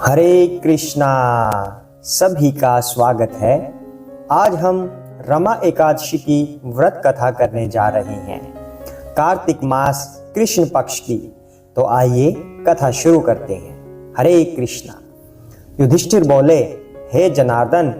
हरे कृष्णा। सभी का स्वागत है। आज हम रमा एकादशी की व्रत कथा करने जा रहे हैं, कार्तिक मास कृष्ण पक्ष की। तो आइए कथा शुरू करते हैं। हरे कृष्णा। युधिष्ठिर बोले, हे जनार्दन,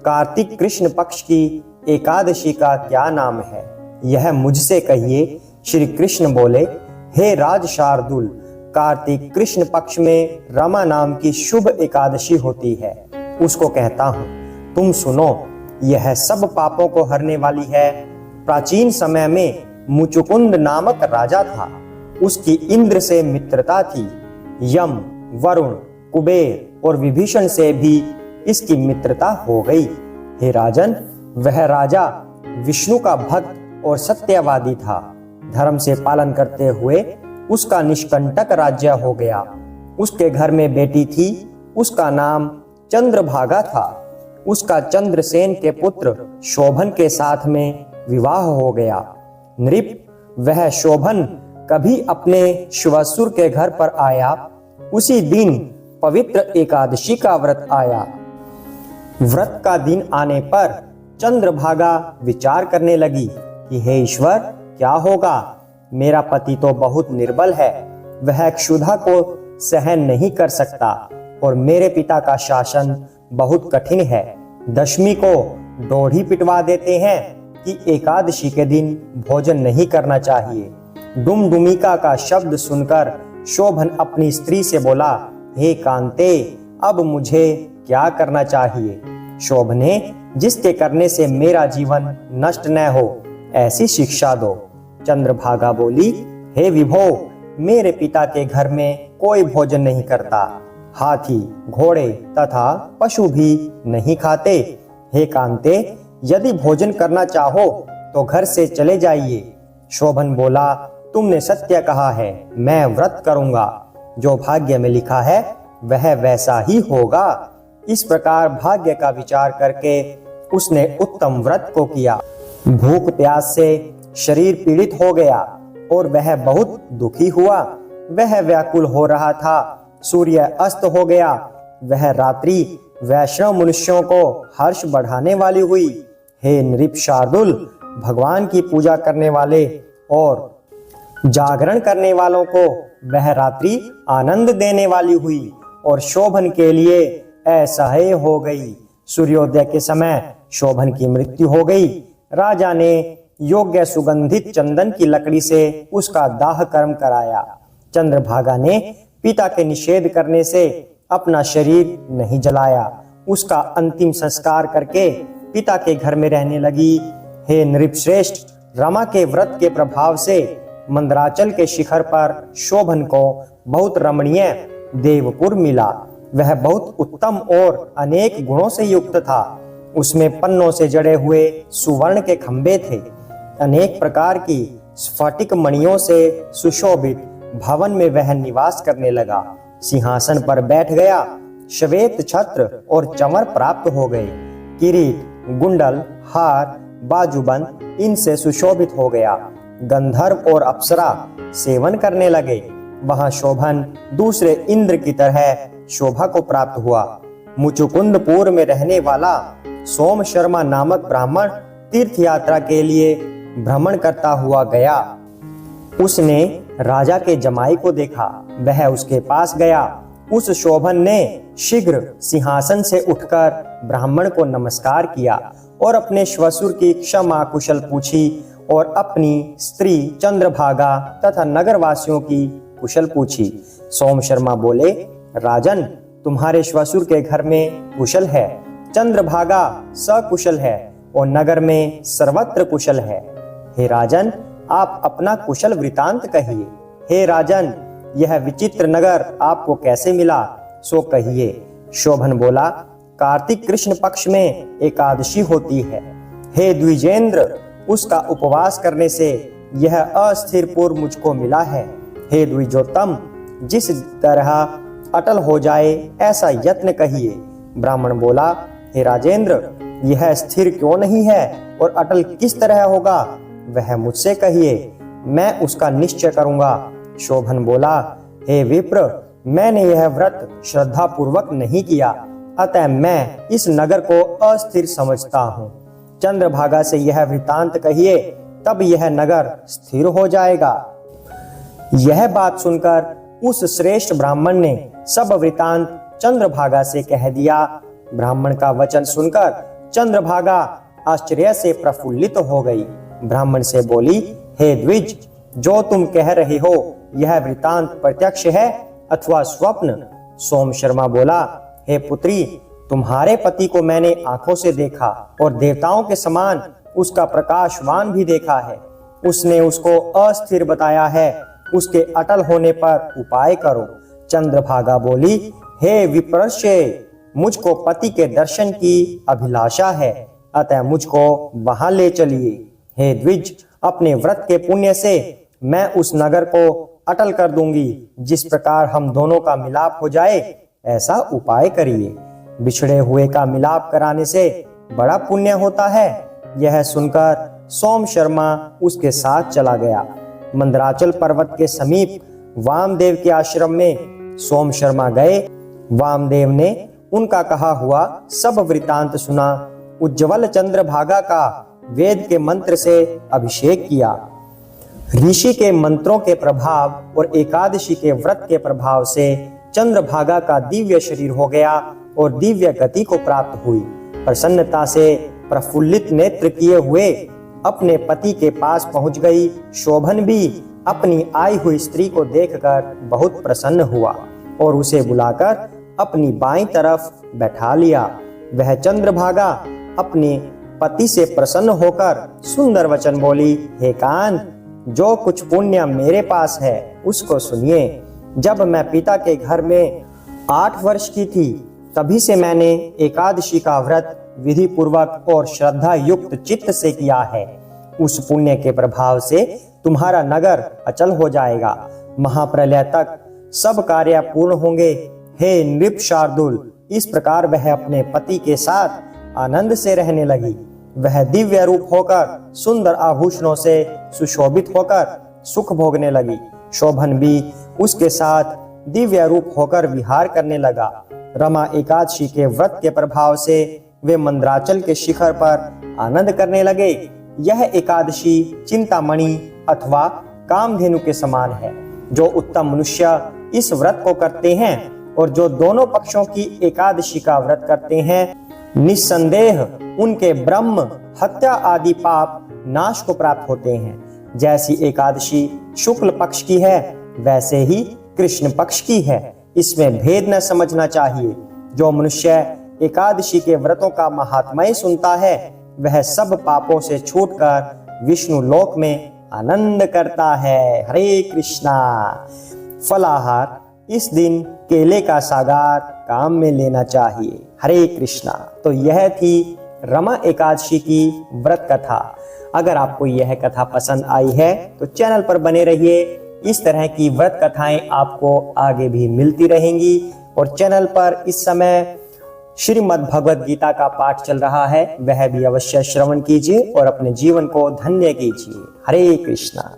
कार्तिक कृष्ण पक्ष की एकादशी का क्या नाम है, यह मुझसे कहिए। श्री कृष्ण बोले, हे राज शार्दुल, कार्तिक कृष्ण पक्ष में रमा नाम की शुभ एकादशी होती है, उसको कहता हूँ। तुम सुनो, यह सब पापों को हरने वाली है। प्राचीन समय में मुचुकुंद नामक राजा था, उसकी इंद्र से मित्रता थी। यम, वरुण, कुबेर और विभीषण से भी इसकी मित्रता हो गई। हे राजन, वह राजा विष्णु का भक्त और सत्यवादी था। धर्म से पालन करते हुए उसका निष्कंटक राज्य हो गया। उसके घर में बेटी थी, उसका नाम चंद्रभागा था। उसका चंद्रसेन के पुत्र शोभन के साथ में विवाह हो गया। नृप, वह शोभन कभी अपने श्वशुर के घर पर आया, उसी दिन पवित्र एकादशी का व्रत आया। व्रत का दिन आने पर चंद्रभागा विचार करने लगी कि हे ईश्वर, क्या होगा? मेरा पति तो बहुत निर्बल है, वह क्षुधा को सहन नहीं कर सकता और मेरे पिता का शासन बहुत कठिन है। दशमी को डोढ़ी पिटवा देते हैं कि एकादशी के दिन भोजन नहीं करना चाहिए। डुमडुमिका का शब्द सुनकर शोभन अपनी स्त्री से बोला, हे कांते, अब मुझे क्या करना चाहिए? शोभने, जिसके करने से मेरा जीवन नष्ट न हो, ऐसी शिक्षा दो। चंद्रभागा बोली, हे विभो, मेरे पिता के घर में कोई भोजन नहीं करता। हाथी, घोड़े तथा पशु भी नहीं खाते। हे कांते, यदि भोजन करना चाहो तो घर से चले जाइए। शोभन बोला, तुमने सत्य कहा है, मैं व्रत करूंगा। जो भाग्य में लिखा है वह वैसा ही होगा। इस प्रकार भाग्य का विचार करके उसने उत्तम व्रत को किया। भूख प्यास से शरीर पीड़ित हो गया और वह बहुत दुखी हुआ। वह व्याकुल हो रहा था। सूर्य अस्त हो गया। वह रात्रि वैष्णव मनुष्यों को हर्ष बढ़ाने वाली हुई। हे नृप शार्दुल, भगवान की पूजा करने वाले और जागरण करने वालों को वह रात्रि आनंद देने वाली हुई और शोभन के लिए असह्य हो गई। सूर्योदय के समय शोभन की मृत्यु हो गई। राजा ने योग्य सुगंधित चंदन की लकड़ी से उसका दाह कर्म कराया। चंद्रभागा ने पिता के निषेध करने से अपना शरीर नहीं जलाया। उसका अंतिम संस्कार करके पिता के घर में रहने लगी। हे नृपश्रेष्ठ, रमा के व्रत के प्रभाव से मंदराचल के शिखर पर शोभन को बहुत रमणीय देवपुर मिला। वह बहुत उत्तम और अनेक गुणों से युक्त था। उसमें पन्नों से जड़े हुए सुवर्ण के खंभे थे। अनेक प्रकार की स्फटिक मणियों से सुशोभित भवन में वह निवास करने लगा। सिंहासन पर बैठ गया। श्वेत छत्र और चमर प्राप्त हो गए। किरीट, गुंडल, हार, बाजूबंद इनसे सुशोभित हो गया। गंधर्व और अप्सरा सेवन करने लगे। वहां शोभन दूसरे इंद्र की तरह शोभा को प्राप्त हुआ। मुचुकुंदपुर में रहने वाला सोम शर्मा नामक ब्राह्मण तीर्थ यात्रा के लिए भ्रमण करता हुआ गया। उसने राजा के जमाई को देखा। वह उसके पास गया। उस शोभन ने शीघ्र सिंहासन से उठकर ब्राह्मण को नमस्कार किया और अपने श्वशुर की क्षमा कुशल पूछी और अपनी स्त्री चंद्रभागा तथा नगरवासियों की कुशल पूछी। सोम शर्मा बोले, राजन, तुम्हारे श्वशुर के घर में कुशल है, चंद्रभागा सकुशल है और नगर में सर्वत्र कुशल है। हे राजन, आप अपना कुशल वृतांत कहिए। हे राजन, यह विचित्र नगर आपको कैसे मिला, सो कहिए। शोभन बोला, कार्तिक कृष्ण पक्ष में एकादशी होती है। हे द्विजेंद्र, उसका उपवास करने से यह अस्थिरपुर मुझको मिला है। हे द्विजोत्तम, जिस तरह अटल हो जाए ऐसा यत्न कहिए। ब्राह्मण बोला, हे राजेंद्र, यह स्थिर क्यों नहीं है और अटल किस तरह होगा, वह मुझसे कहिए, मैं उसका निश्चय करूंगा। शोभन बोला, हे विप्र, मैंने यह व्रत श्रद्धा पूर्वक नहीं किया, अतः मैं इस नगर को अस्थिर समझता हूँ। चंद्रभागा से यह वृतांत कहिए, तब यह नगर स्थिर हो जाएगा। यह बात सुनकर उस श्रेष्ठ ब्राह्मण ने सब वृतांत चंद्रभागा से कह दिया। ब्राह्मण का वचन सुनकर चंद्रभागा आश्चर्य से प्रफुल्लित हो गई। ब्राह्मण से बोली, हे द्विज, जो तुम कह रहे हो यह वृतांत प्रत्यक्ष है अथवा स्वप्न? सोम शर्मा बोला, हे पुत्री, तुम्हारे पति को मैंने आंखों से देखा और देवताओं के समान उसका प्रकाशवान भी देखा है। उसने उसको अस्थिर बताया है, उसके अटल होने पर उपाय करो। चंद्रभागा बोली, हे विप्रश्य, मुझको पति के दर्शन की अभिलाषा है, अतः मुझको वहां ले चलिए। हे द्विज, अपने व्रत के पुण्य से मैं उस नगर को अटल कर दूंगी। जिस प्रकार हम दोनों का मिलाप हो जाए ऐसा उपाय करिए। बिछड़े हुए का मिलाप कराने से बड़ा पुण्य होता है। यह सुनकर सोम शर्मा उसके साथ चला गया। मंदराचल पर्वत के समीप वामदेव के आश्रम में सोम शर्मा गए। वामदेव ने उनका कहा हुआ सब वृतांत सुना। उज्ज्वल चंद्रभागा का वेद के मंत्र से अभिषेक किया। ऋषि के मंत्रों के प्रभाव और एकादशी के व्रत के प्रभाव से चंद्रभागा का दिव्य शरीर हो गया और दिव्य गति को प्राप्त हुई। प्रसन्नता से प्रफुल्लित नेत्र किए हुए अपने पति के पास पहुंच गई। शोभन भी अपनी आई हुई स्त्री को देखकर बहुत प्रसन्न हुआ और उसे बुलाकर अपनी बाईं तरफ बैठा लिया। वह चंद्रभागा अपने पति से प्रसन्न होकर सुंदर वचन बोली, हे कान, जो कुछ पुण्य मेरे पास है उसको सुनिए। जब मैं पिता के घर में 8 वर्ष की थी, तभी से मैंने एकादशी का व्रत विधि पूर्वक और श्रद्धा युक्त चित्त से किया है। उस पुण्य के प्रभाव से तुम्हारा नगर अचल हो जाएगा। महाप्रलय तक सब कार्य पूर्ण होंगे। हे नृप शार्दुल, इस प्रकार वह अपने पति के साथ आनंद से रहने लगी। वह दिव्य रूप होकर सुंदर आभूषणों से सुशोभित होकर सुख भोगने लगी। शोभन भी उसके साथ दिव्य रूप होकर विहार करने लगा। रमा एकादशी के व्रत के प्रभाव से वे मंदराचल के शिखर पर आनंद करने लगे। यह एकादशी चिंतामणि अथवा कामधेनु के समान है। जो उत्तम मनुष्य इस व्रत को करते हैं और जो दोनों पक्षों की एकादशी का व्रत करते हैं, निस्संदेह उनके ब्रह्म हत्या आदि पाप नाश को प्राप्त होते हैं। जैसी एकादशी शुक्ल पक्ष की है, वैसे ही कृष्ण पक्ष की है। इसमें भेद न समझना चाहिए। जो मनुष्य एकादशी के व्रतों का महात्म्य सुनता है, वह सब पापों से छूटकर विष्णु लोक में आनंद करता है। हरे कृष्णा। फलाहार इस दिन केले का सागार काम में लेना चाहिए। हरे कृष्णा। तो यह थी रमा एकादशी की व्रत कथा। अगर आपको यह कथा पसंद आई है तो चैनल पर बने रहिए। इस तरह की व्रत कथाएं आपको आगे भी मिलती रहेंगी। और चैनल पर इस समय श्रीमद् भगवद गीता का पाठ चल रहा है, वह भी अवश्य श्रवण कीजिए और अपने जीवन को धन्य कीजिए। हरे कृष्णा।